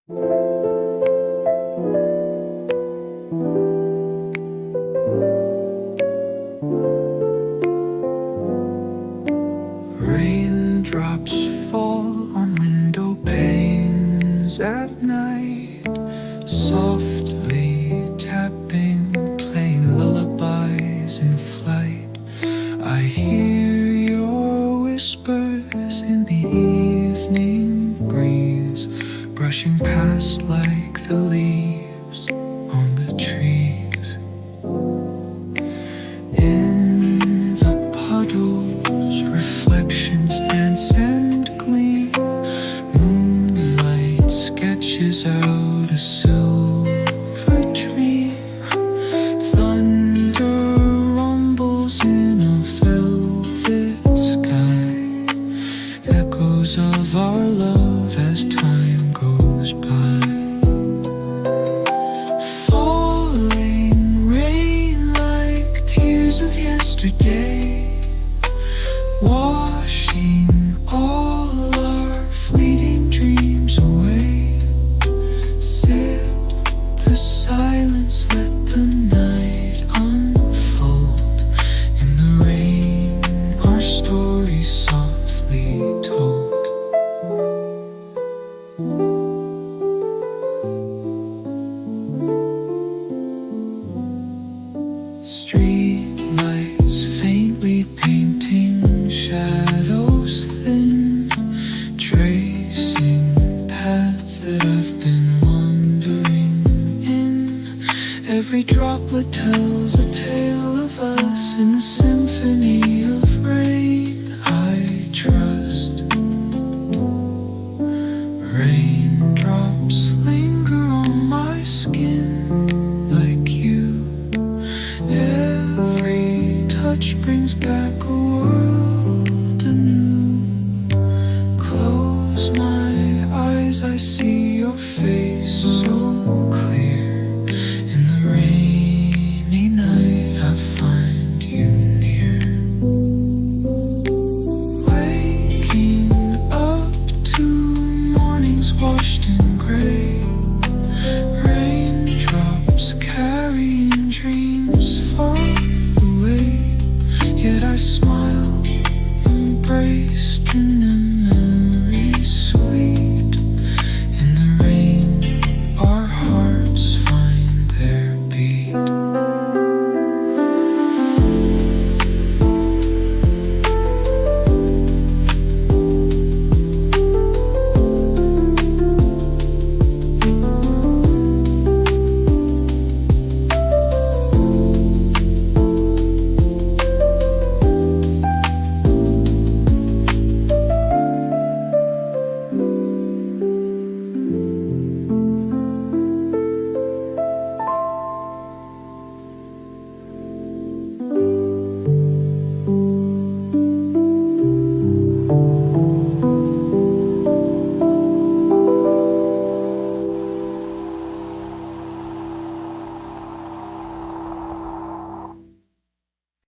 Raindrops fall on window panes at night, softly tapping, playing lullabies in flight. I hear your whispers in the evening breeze, brushing past like the leaves on the trees. In the puddles, reflections dance and gleam. Moonlight sketches out a silver dream. Thunder rumbles in a velvet sky, echoes of our love as time goes by. Falling rain like tears of yesterday, washing all our fleeting dreams away. Sit the silence, let the night unfold. In the rain, our story softly told. Street lights faintly painting shadows thin, tracing paths that I've been wandering in. Every droplet tells a tale of us in the symphony of rain. I trust. Raindrops linger on my skin like you. Every touch brings back a world anew. Close my eyes, I see your face so clear. In the rainy night, I find you near. Waking up to mornings washed in gray,